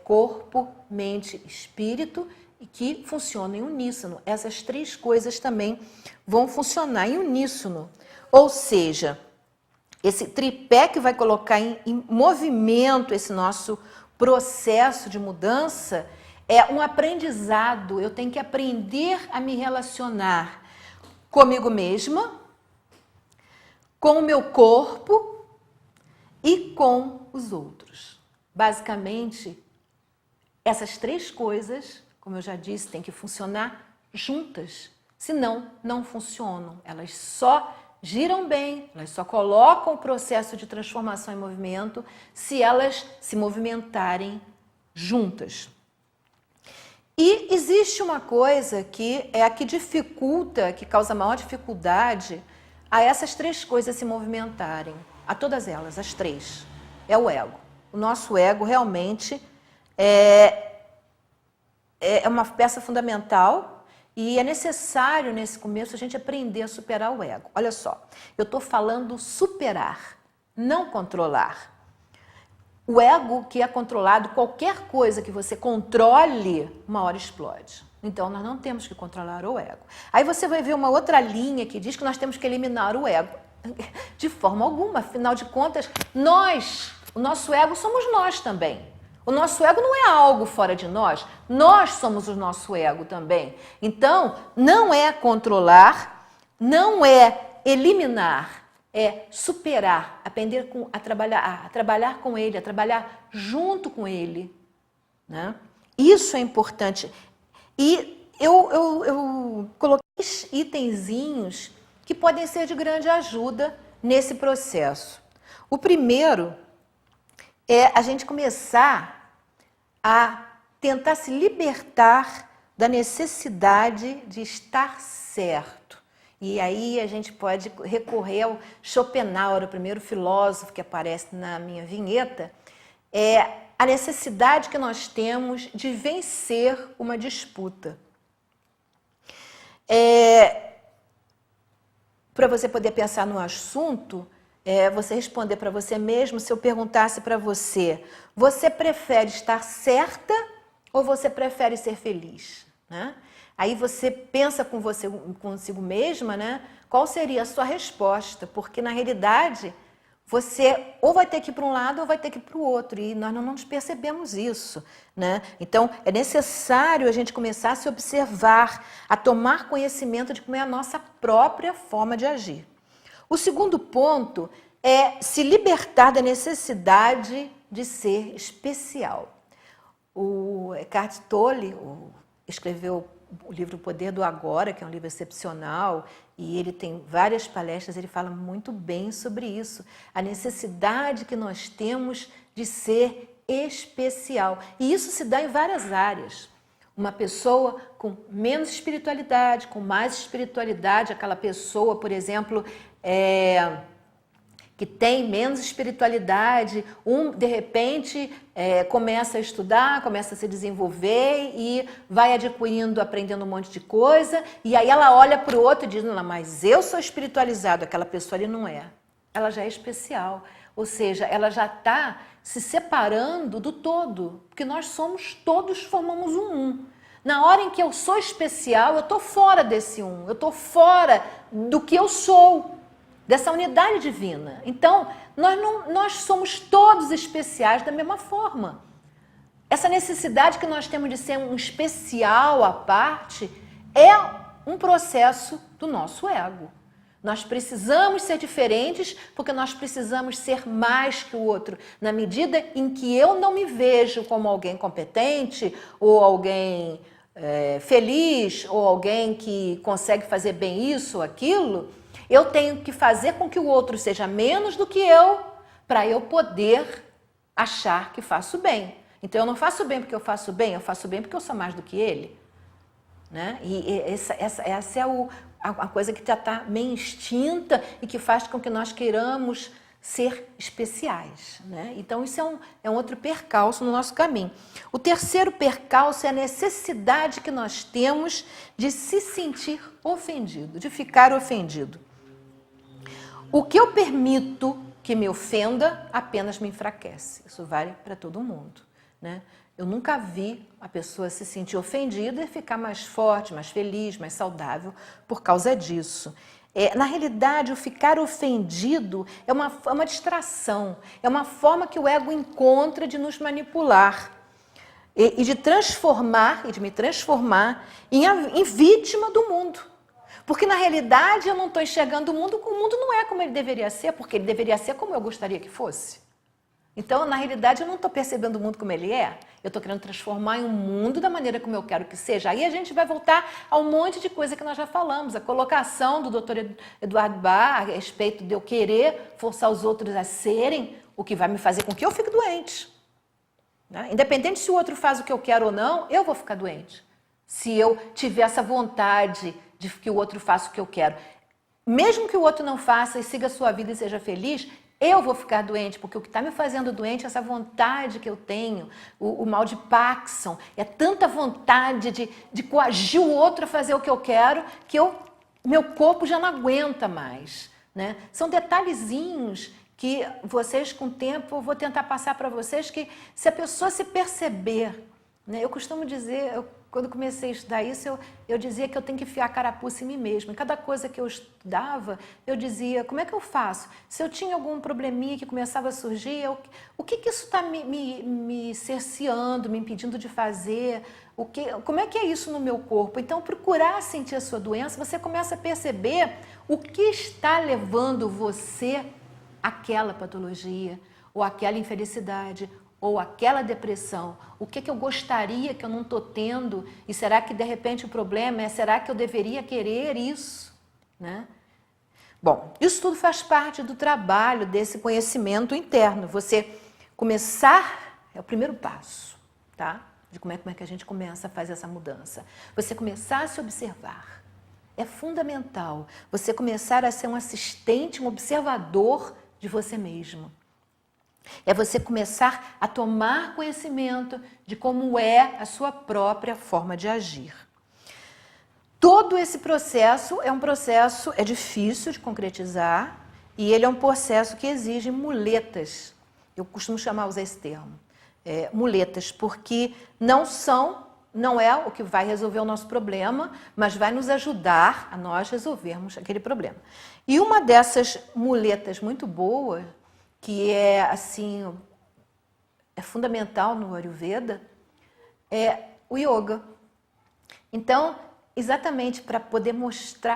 corpo, mente, espírito, e que funciona em uníssono. Essas três coisas também vão funcionar em uníssono. Ou seja, esse tripé que vai colocar em movimento esse nosso processo de mudança é um aprendizado. Eu tenho que aprender a me relacionar comigo mesma, com o meu corpo e com os outros. Basicamente, essas três coisas, como eu já disse, têm que funcionar juntas, senão não funcionam. Elas só giram bem, elas só colocam o processo de transformação em movimento se elas se movimentarem juntas. E existe uma coisa que é a que dificulta, que causa maior dificuldade a essas três coisas se movimentarem, a todas elas, as três, é o ego. O nosso ego realmente é uma peça fundamental e é necessário, nesse começo, a gente aprender a superar o ego. Olha só, eu estou falando superar, não controlar. O ego que é controlado, qualquer coisa que você controle, uma hora explode. Então, nós não temos que controlar o ego. Aí você vai ver uma outra linha que diz que nós temos que eliminar o ego. De forma alguma, afinal de contas, o nosso ego somos nós também. O nosso ego não é algo fora de nós somos o nosso ego também. Então, não é controlar, não é eliminar, é superar, aprender a trabalhar com ele, a trabalhar junto com ele. Né? Isso é importante. E eu coloquei itenzinhos que podem ser de grande ajuda nesse processo. O primeiro é a gente começar a tentar se libertar da necessidade de estar certo. E aí a gente pode recorrer ao Schopenhauer, o primeiro filósofo que aparece na minha vinheta, a necessidade que nós temos de vencer uma disputa. Para você poder pensar no assunto, você responder para você mesmo, se eu perguntasse para você, você prefere estar certa ou você prefere ser feliz? Né? Aí você pensa consigo mesma, né? Qual seria a sua resposta, porque na realidade você ou vai ter que ir para um lado ou vai ter que ir para o outro, e nós não nos percebemos isso. Né? Então é necessário a gente começar a se observar, a tomar conhecimento de como é a nossa própria forma de agir. O segundo ponto é se libertar da necessidade de ser especial. O Eckhart Tolle escreveu o livro O Poder do Agora, que é um livro excepcional, e ele tem várias palestras, ele fala muito bem sobre isso, a necessidade que nós temos de ser especial. E isso se dá em várias áreas. Uma pessoa com menos espiritualidade, com mais espiritualidade, aquela pessoa, por exemplo, que tem menos espiritualidade, de repente começa a estudar, começa a se desenvolver e vai adquirindo, aprendendo um monte de coisa, e aí ela olha para o outro e diz, não, mas eu sou espiritualizado, aquela pessoa ali não é. Ela já é especial, ou seja, ela já está se separando do todo, porque nós somos, todos formamos um. Na hora em que eu sou especial, eu estou fora desse eu estou fora do que eu sou, dessa unidade divina. Então, nós somos todos especiais da mesma forma. Essa necessidade que nós temos de ser um especial à parte é um processo do nosso ego. Nós precisamos ser diferentes porque nós precisamos ser mais que o outro. Na medida em que eu não me vejo como alguém competente ou alguém feliz ou alguém que consegue fazer bem isso ou aquilo, eu tenho que fazer com que o outro seja menos do que eu para eu poder achar que faço bem. Então eu não faço bem porque eu faço bem porque eu sou mais do que ele. Né? E essa é a coisa que já está meio extinta e que faz com que nós queiramos ser especiais. Né? Então isso é um outro percalço no nosso caminho. O terceiro percalço é a necessidade que nós temos de se sentir ofendido, de ficar ofendido. O que eu permito que me ofenda apenas me enfraquece. Isso vale para todo mundo. Né? Eu nunca vi a pessoa se sentir ofendida e ficar mais forte, mais feliz, mais saudável por causa disso. Na realidade, o ficar ofendido é uma distração, é uma forma que o ego encontra de nos manipular e de me transformar em vítima do mundo. Porque, na realidade, eu não estou enxergando o mundo não é como ele deveria ser, porque ele deveria ser como eu gostaria que fosse. Então, na realidade, eu não estou percebendo o mundo como ele é. Eu estou querendo transformar em um mundo da maneira como eu quero que seja. Aí a gente vai voltar a um monte de coisa que nós já falamos. A colocação do Dr. Eduardo Bach a respeito de eu querer forçar os outros a serem o que vai me fazer com que eu fique doente. Né? Independente se o outro faz o que eu quero ou não, eu vou ficar doente. Se eu tiver essa vontade de que o outro faça o que eu quero. Mesmo que o outro não faça e siga a sua vida e seja feliz, eu vou ficar doente, porque o que está me fazendo doente é essa vontade que eu tenho, o mal de Parkinson, é tanta vontade de coagir o outro a fazer o que eu quero, que meu corpo já não aguenta mais. Né? São detalhezinhos que vocês, com o tempo, eu vou tentar passar para vocês, que se a pessoa se perceber, né? Eu costumo dizer, quando comecei a estudar isso, eu dizia que eu tenho que enfiar a carapuça em mim mesma. Em cada coisa que eu estudava, eu dizia, como é que eu faço? Se eu tinha algum probleminha que começava a surgir, o que isso está me cerceando, me impedindo de fazer? Como é que é isso no meu corpo? Então, procurar sentir a sua doença, você começa a perceber o que está levando você àquela patologia, ou àquela infelicidade, ou aquela depressão, o que eu gostaria que eu não estou tendo, e será que de repente o problema é, será que eu deveria querer isso? Né? Bom, isso tudo faz parte do trabalho desse conhecimento interno. Você começar, é o primeiro passo, tá? De como é que a gente começa a fazer essa mudança. Você começar a se observar. É fundamental você começar a ser um assistente, um observador de você mesmo. É você começar a tomar conhecimento de como é a sua própria forma de agir. Todo esse processo é difícil de concretizar e ele é um processo que exige muletas. Eu costumo usar esse termo, muletas, porque não é o que vai resolver o nosso problema, mas vai nos ajudar a nós resolvermos aquele problema. E uma dessas muletas muito boas, que é fundamental no Ayurveda, é o yoga. Então, exatamente para poder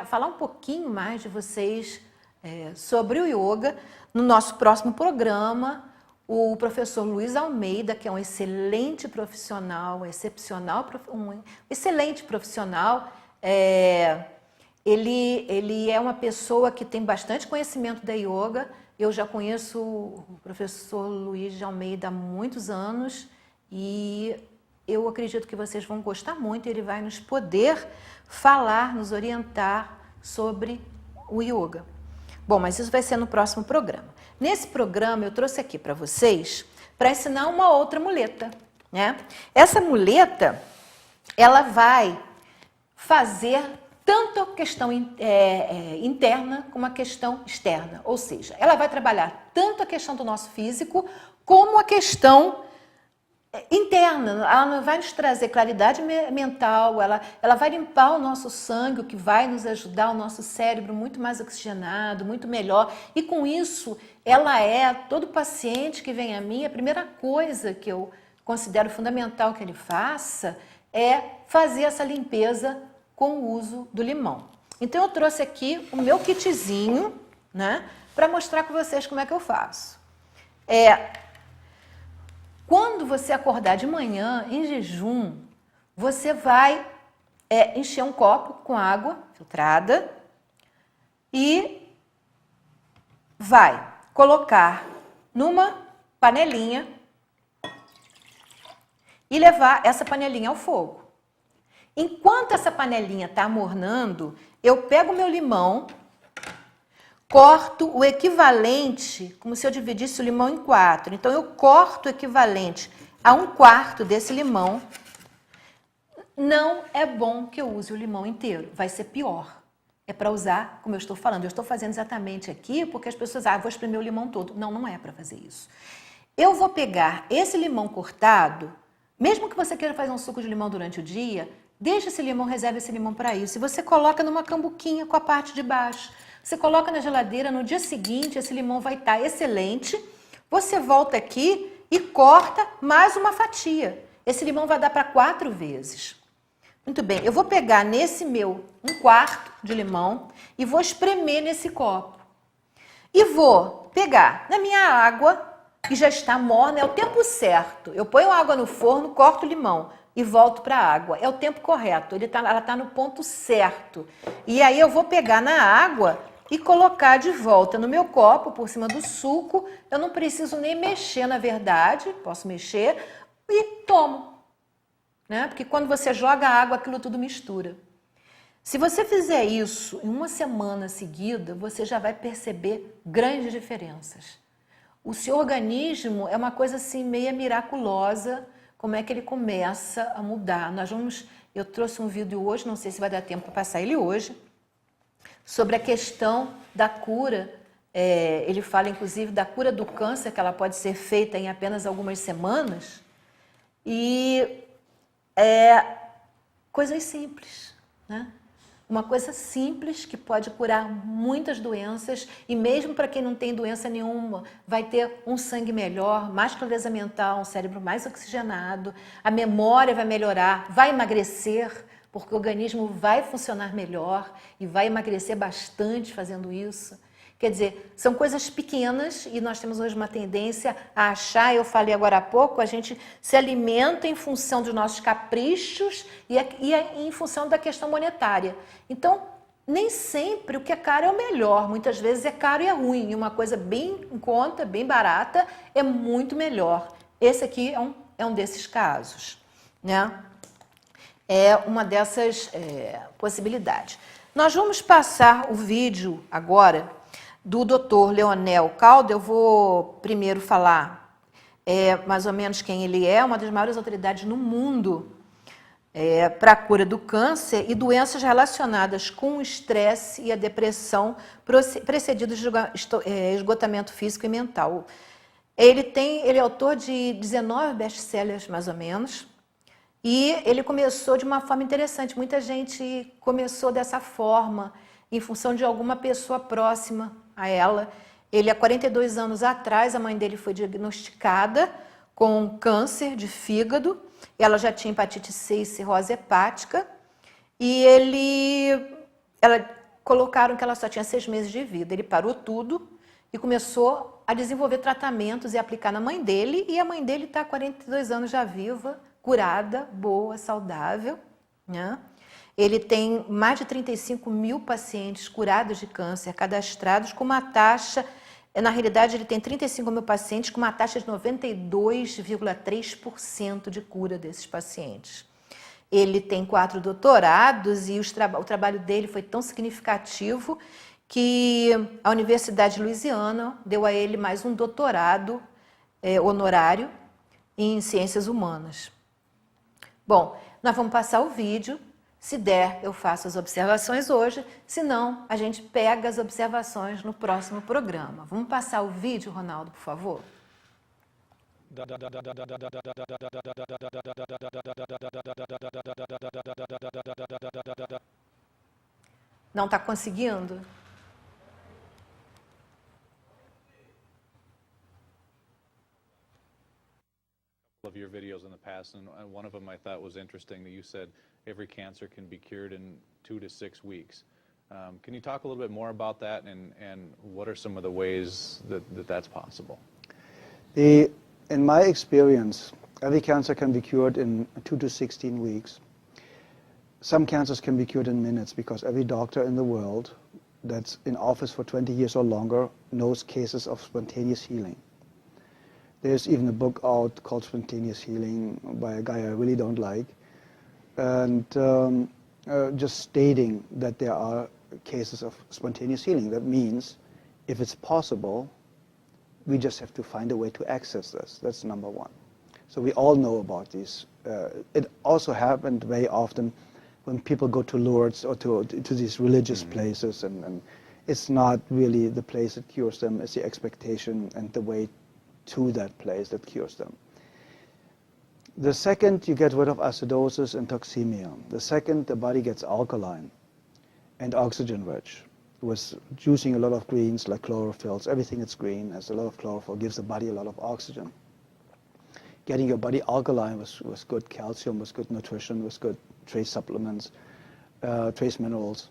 falar um pouquinho mais de vocês sobre o yoga, no nosso próximo programa, o professor Luiz Almeida, que é um excelente profissional, um excelente profissional, ele é uma pessoa que tem bastante conhecimento da yoga. Eu já conheço o professor Luiz de Almeida há muitos anos e eu acredito que vocês vão gostar muito. Ele vai nos poder falar, nos orientar sobre o yoga. Bom, mas isso vai ser no próximo programa. Nesse programa eu trouxe aqui para vocês para ensinar uma outra muleta. Né? Essa muleta, ela vai fazer tanto a questão interna como a questão externa. Ou seja, ela vai trabalhar tanto a questão do nosso físico como a questão interna. Ela vai nos trazer claridade mental, ela vai limpar o nosso sangue, o que vai nos ajudar, o nosso cérebro muito mais oxigenado, muito melhor. E com isso, todo paciente que vem a mim, a primeira coisa que eu considero fundamental que ele faça é fazer essa limpeza com o uso do limão. Então eu trouxe aqui o meu kitzinho, né, para mostrar com vocês como é que eu faço. Quando você acordar de manhã, em jejum, você vai encher um copo com água filtrada e vai colocar numa panelinha e levar essa panelinha ao fogo. Enquanto essa panelinha está amornando, eu pego meu limão, corto o equivalente, como se eu dividisse o limão em 4. Então, eu corto o equivalente a 1/4 desse limão. Não é bom que eu use o limão inteiro, vai ser pior. É para usar, como eu estou falando, eu estou fazendo exatamente aqui porque as pessoas, vou espremer o limão todo. Não, não é para fazer isso. Eu vou pegar esse limão cortado, mesmo que você queira fazer um suco de limão durante o dia, deixa esse limão, reserva esse limão para isso. E você coloca numa cambuquinha com a parte de baixo. Você coloca na geladeira, no dia seguinte esse limão vai estar excelente. Você volta aqui e corta mais uma fatia. Esse limão vai dar para 4 vezes. Muito bem, eu vou pegar nesse meu 1/4 de limão e vou espremer nesse copo. E vou pegar na minha água, que já está morna, é o tempo certo. Eu ponho a água no forno, corto o limão e volto para a água. É o tempo correto, ela está no ponto certo. E aí eu vou pegar na água e colocar de volta no meu copo, por cima do suco. Eu não preciso nem mexer, na verdade, posso mexer e tomo. Né? Porque quando você joga água, aquilo tudo mistura. Se você fizer isso em uma semana seguida, você já vai perceber grandes diferenças. O seu organismo é uma coisa assim meia miraculosa, como é que ele começa a mudar. Eu trouxe um vídeo hoje, não sei se vai dar tempo para passar ele hoje, sobre a questão da cura. Ele fala inclusive da cura do câncer, que ela pode ser feita em apenas algumas semanas. E coisas simples, né? Uma coisa simples que pode curar muitas doenças e mesmo para quem não tem doença nenhuma, vai ter um sangue melhor, mais clareza mental, um cérebro mais oxigenado, a memória vai melhorar, vai emagrecer, porque o organismo vai funcionar melhor e vai emagrecer bastante fazendo isso. Quer dizer, são coisas pequenas e nós temos hoje uma tendência a achar, eu falei agora há pouco, a gente se alimenta em função dos nossos caprichos e em função da questão monetária. Então, nem sempre o que é caro é o melhor, muitas vezes é caro e é ruim. E uma coisa bem em conta, bem barata, é muito melhor. Esse aqui é um desses casos, né? É uma dessas possibilidades. Nós vamos passar o vídeo agora do Dr. Leonel Calda. Eu vou primeiro falar mais ou menos quem ele é, uma das maiores autoridades no mundo para a cura do câncer e doenças relacionadas com o estresse e a depressão precedidos de esgotamento físico e mental. Ele é autor de 19 best-sellers, mais ou menos, e ele começou de uma forma interessante. Muita gente começou dessa forma, em função de alguma pessoa próxima a ela. Ele, há 42 anos atrás, a mãe dele foi diagnosticada com câncer de fígado. Ela já tinha hepatite C e cirrose hepática. E colocaram que ela só tinha 6 meses de vida. Ele parou tudo e começou a desenvolver tratamentos e aplicar na mãe dele. E a mãe dele está há 42 anos já viva, curada, boa, saudável, né? Ele tem mais de 35 mil pacientes curados de câncer, cadastrados com uma taxa, na realidade ele tem 35 mil pacientes com uma taxa de 92,3% de cura desses pacientes. Ele tem 4 doutorados e o trabalho dele foi tão significativo que a Universidade de Louisiana deu a ele mais um doutorado honorário em ciências humanas. Bom, nós vamos passar o vídeo. Se der, eu faço as observações hoje, se não, a gente pega as observações no próximo programa. Vamos passar o vídeo, Ronaldo, por favor? Não está conseguindo? of your videos in the past, and one of them I thought was interesting that you said every cancer can be cured in 2 to 6 weeks. Can you talk a little bit more about that, and what are some of the ways that that's possible? In my experience, every cancer can be cured in 2 to 16 weeks. Some cancers can be cured in minutes because every doctor in the world that's in office for 20 years or longer knows cases of spontaneous healing. There's even a book out called Spontaneous Healing by a guy I really don't like, and just stating that there are cases of spontaneous healing. That means if it's possible, we just have to find a way to access this. That's number one. So we all know about these. It also happened very often when people go to Lourdes or to these religious places, and it's not really the place that cures them, it's the expectation and the way to that place that cures them. The second, you get rid of acidosis and toxemia. The second, the body gets alkaline and oxygen rich. With juicing a lot of greens like chlorophylls, everything that's green has a lot of chlorophyll, gives the body a lot of oxygen. Getting your body alkaline with good calcium, with good nutrition, with good trace supplements, trace minerals,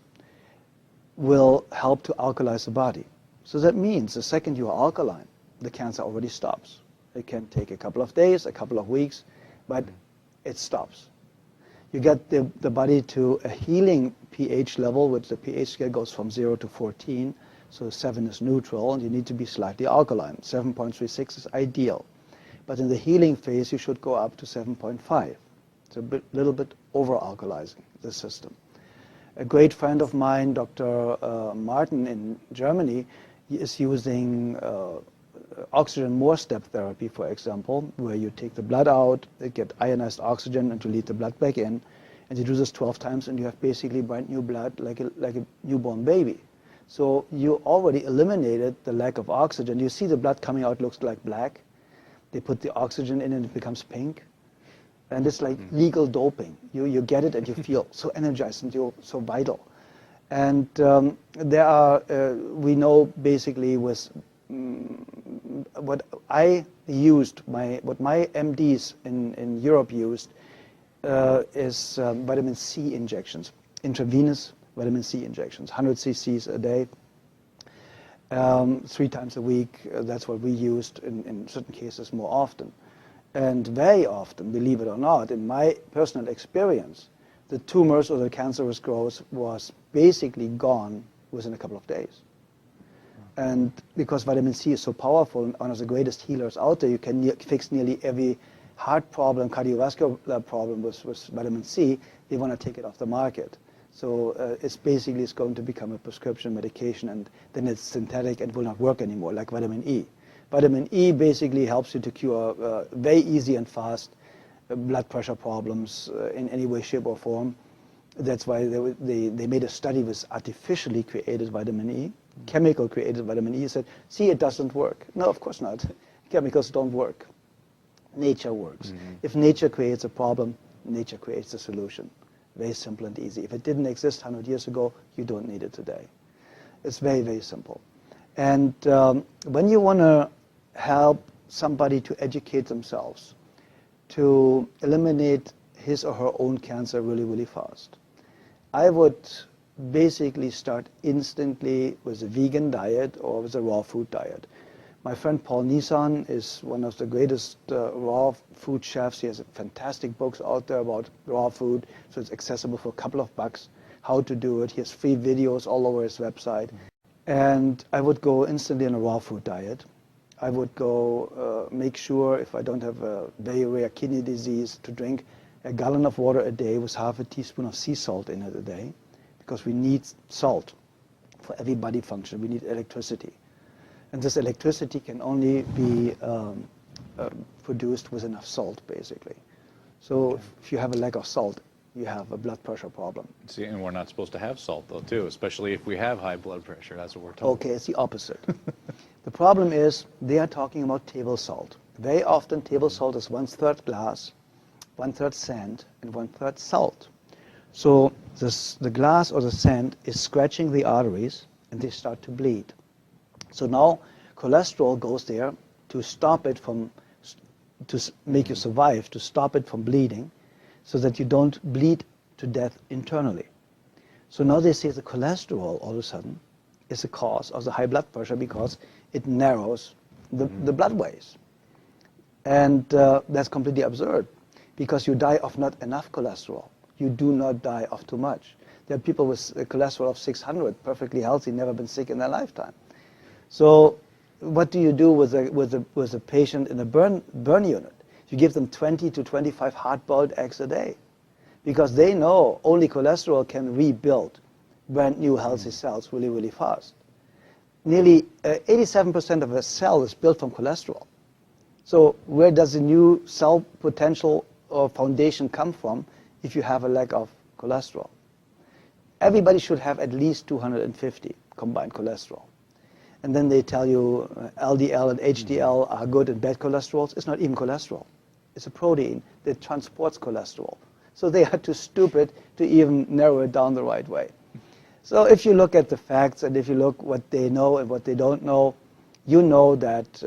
will help to alkalize the body. So that means the second you are alkaline, the cancer already stops. It can take a couple of days, a couple of weeks, but it stops. You get the body to a healing pH level, which the pH scale goes from 0 to 14, so 7 is neutral, and you need to be slightly alkaline. 7.36 is ideal. But in the healing phase, you should go up to 7.5. It's a little bit over-alkalizing the system. A great friend of mine, Dr. Martin in Germany, is using oxygen Moore step therapy, for example, where you take the blood out, get ionized oxygen, and to lead the blood back in. And you do this 12 times, and you have basically brand new blood like a newborn baby. So you already eliminated the lack of oxygen. You see the blood coming out looks like black. They put the oxygen in and it becomes pink. And it's like legal doping. You get it and you feel so energized and you're so vital. And there are, we know basically with what I used, what my MDs in Europe used is vitamin C injections, intravenous vitamin C injections, 100 cc's a day, 3 times a week. That's what we used in certain cases more often. And very often, believe it or not, in my personal experience, the tumors or the cancerous growth was basically gone within a couple of days. And because vitamin C is so powerful and one of the greatest healers out there, you can fix nearly every heart problem, cardiovascular problem with vitamin C. They want to take it off the market. So it's going to become a prescription medication, and then it's synthetic and will not work anymore, like vitamin E. Vitamin E basically helps you to cure very easy and fast blood pressure problems in any way, shape, or form. That's why they made a study with artificially created vitamin E, chemical created vitamin E. Said, see, it doesn't work. No, of course not. Chemicals don't work. Nature works. If nature creates a problem, nature creates a solution. Very simple and easy. If it didn't exist 100 years ago, you don't need it today. It's very, very simple. And when you want to help somebody to educate themselves, to eliminate his or her own cancer really, really fast, I would basically start instantly with a vegan diet or with a raw food diet. My friend Paul Nissan is one of the greatest raw food chefs. He has fantastic books out there about raw food, so it's accessible for a couple of bucks how to do it. He has free videos all over his website. And I would go instantly on a raw food diet. I would go make sure, if I don't have a very rare kidney disease, to drink a gallon of water a day with half a teaspoon of sea salt in it a day, because we need salt for every body function. We need electricity. And this electricity can only be produced with enough salt, basically. So if you have a lack of salt, you have a blood pressure problem. See, and we're not supposed to have salt, though, too, especially if we have high blood pressure. That's what we're told. Okay, it's the opposite. The problem is they are talking about table salt. Very often, table salt is 1/3 glass, 1/3 sand, and 1/3 salt. So the glass or the sand is scratching the arteries, and they start to bleed. So now cholesterol goes there to stop it from make you survive, to stop it from bleeding, so that you don't bleed to death internally. So now they say the cholesterol all of a sudden is the cause of the high blood pressure because it narrows the blood ways. And that's completely absurd because you die of not enough cholesterol. You do not die of too much. There are people with a cholesterol of 600, perfectly healthy, never been sick in their lifetime. So what do you do with a patient in a burn unit? You give them 20 to 25 hard-boiled eggs a day because they know only cholesterol can rebuild brand new healthy cells really, really fast. Nearly 87% of a cell is built from cholesterol. So where does the new cell potential or foundation come from if you have a lack of cholesterol? Everybody should have at least 250 combined cholesterol. And then they tell you LDL and HDL are good and bad cholesterols. It's not even cholesterol. It's a protein that transports cholesterol. So they are too stupid to even narrow it down the right way. So if you look at the facts and if you look what they know and what they don't know, you know that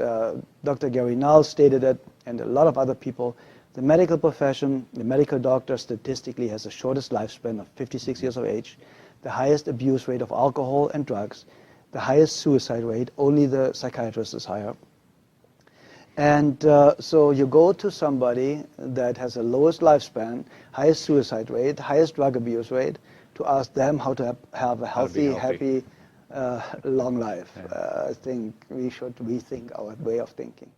Dr. Gary Null stated it and a lot of other people. The medical profession, the medical doctor statistically has the shortest lifespan of 56 years of age, the highest abuse rate of alcohol and drugs, the highest suicide rate, only the psychiatrist is higher. And so you go to somebody that has the lowest lifespan, highest suicide rate, highest drug abuse rate, to ask them how to have a healthy, happy, long life. Yeah. I think we should rethink our way of thinking.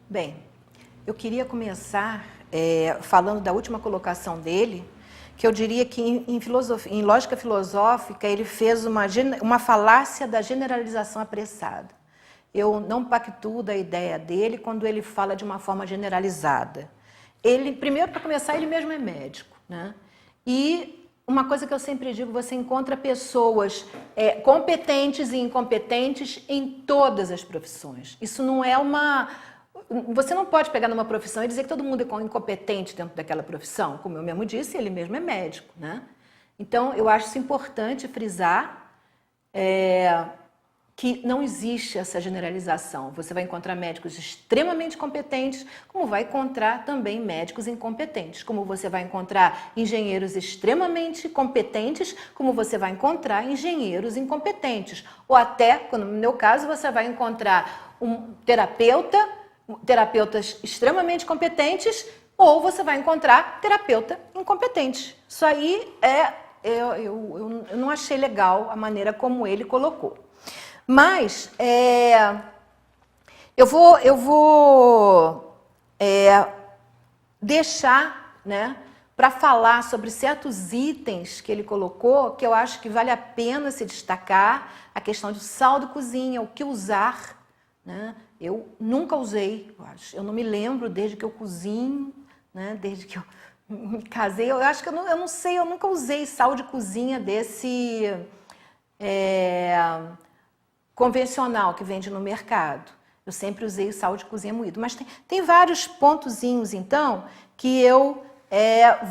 Bem, eu queria começar falando da última colocação dele, que eu diria que em lógica filosófica ele fez uma falácia da generalização apressada. Eu não pactuo da ideia dele quando ele fala de uma forma generalizada. Ele, primeiro, para começar, ele mesmo é médico, né? E uma coisa que eu sempre digo, você encontra pessoas competentes e incompetentes em todas as profissões. Isso não é uma... Você não pode pegar numa profissão e dizer que todo mundo é incompetente dentro daquela profissão. Como eu mesmo disse, ele mesmo é médico, né? Então, eu acho isso importante frisar que não existe essa generalização. Você vai encontrar médicos extremamente competentes, como vai encontrar também médicos incompetentes. Como você vai encontrar engenheiros extremamente competentes, como você vai encontrar engenheiros incompetentes. Ou até, como no meu caso, você vai encontrar um terapeutas extremamente competentes, ou você vai encontrar terapeuta incompetente. Isso aí eu não achei legal a maneira como ele colocou. Mas eu vou deixar, né, para falar sobre certos itens que ele colocou, que eu acho que vale a pena se destacar, a questão do sal de cozinha, o que usar, né? Eu nunca usei, eu não me lembro desde que eu cozinho, né, desde que eu me casei, eu acho que eu não sei, eu nunca usei sal de cozinha desse convencional que vende no mercado. Eu sempre usei sal de cozinha moído. Mas tem vários pontozinhos, então, que eu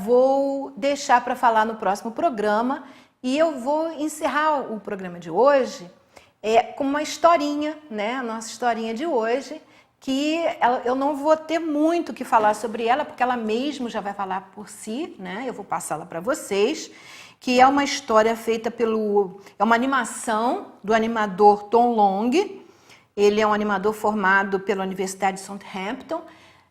vou deixar para falar no próximo programa. E eu vou encerrar o programa de hoje com uma historinha, né? A nossa historinha de hoje, que eu não vou ter muito o que falar sobre ela, porque ela mesmo já vai falar por si, né? Eu vou passá-la para vocês, que é uma história feita é uma animação do animador Tom Long. Ele é um animador formado pela Universidade de Southampton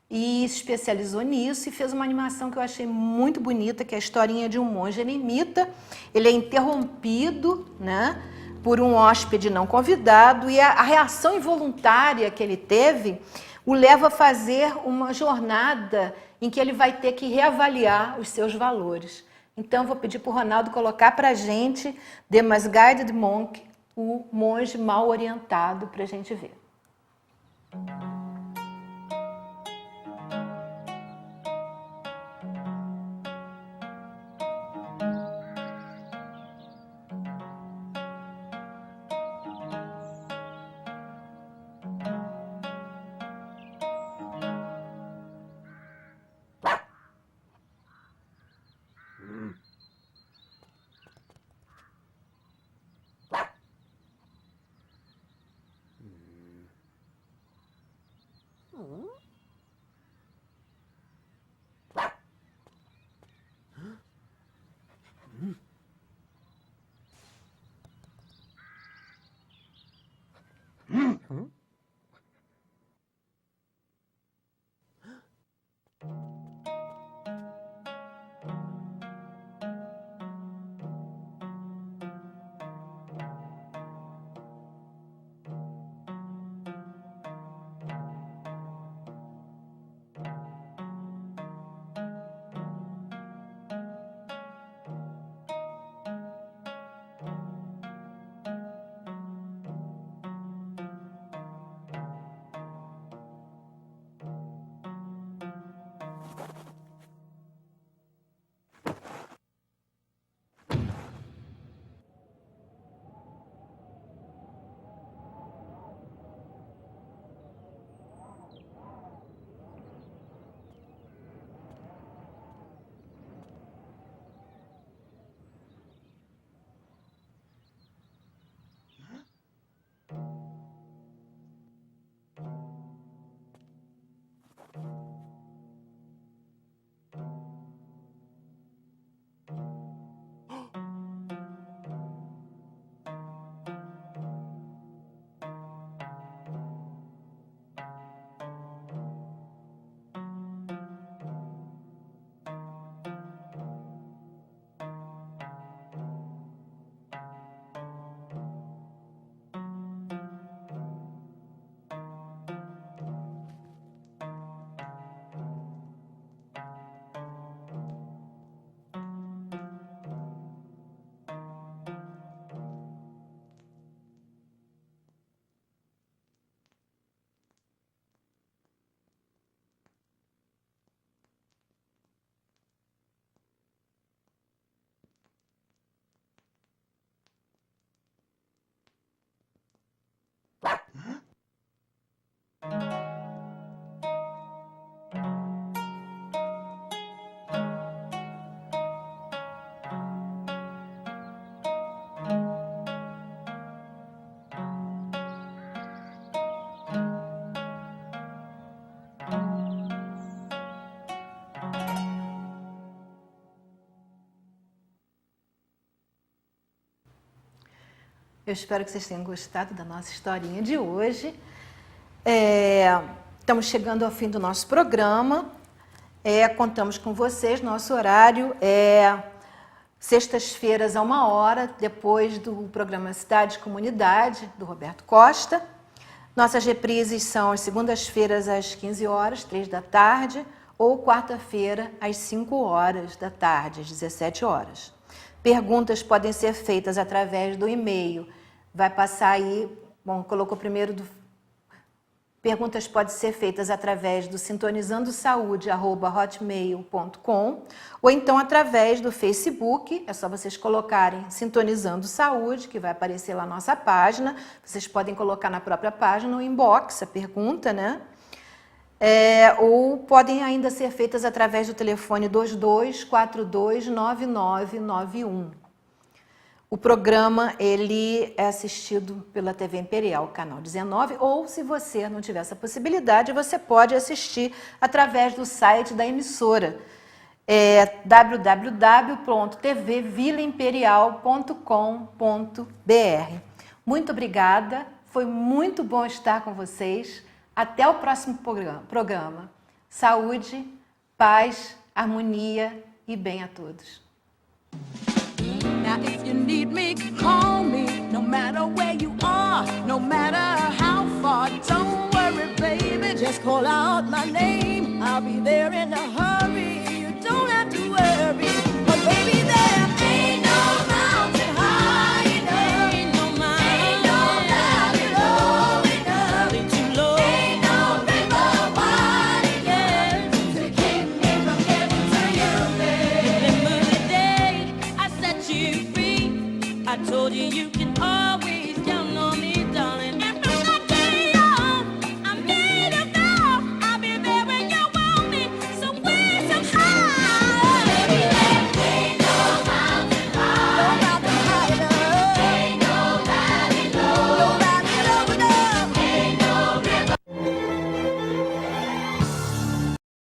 e se especializou nisso e fez uma animação que eu achei muito bonita, que é a historinha de um monge eremita. Ele é interrompido, né, por um hóspede não convidado e a reação involuntária que ele teve o leva a fazer uma jornada em que ele vai ter que reavaliar os seus valores. Então, eu vou pedir para o Ronaldo colocar para a gente The Misguided Monk, o monge mal orientado, para a gente ver. Eu espero que vocês tenham gostado da nossa historinha de hoje. Estamos chegando ao fim do nosso programa. Contamos com vocês. Nosso horário é sextas-feiras a 1h, depois do programa Cidade e Comunidade, do Roberto Costa. Nossas reprises são as segundas-feiras às 15h, 15h, ou quarta-feira às 17h, às 17h. Perguntas podem ser feitas através do e-mail. Vai passar aí, bom, colocou primeiro perguntas podem ser feitas através do sintonizandosaude@hotmail.com ou então através do Facebook. É só vocês colocarem Sintonizando Saúde, que vai aparecer lá a nossa página. Vocês podem colocar na própria página o inbox, a pergunta, né? Ou podem ainda ser feitas através do telefone 22429991. O programa ele é assistido pela TV Imperial, canal 19, ou se você não tiver essa possibilidade, você pode assistir através do site da emissora, www.tvvilaimperial.com.br. Muito obrigada, foi muito bom estar com vocês. Até o próximo programa. Saúde, paz, harmonia e bem a todos. Now if you need me, call me. No matter where you are, no matter how far. Don't worry, baby, just call out my name. I'll be there in a hurry.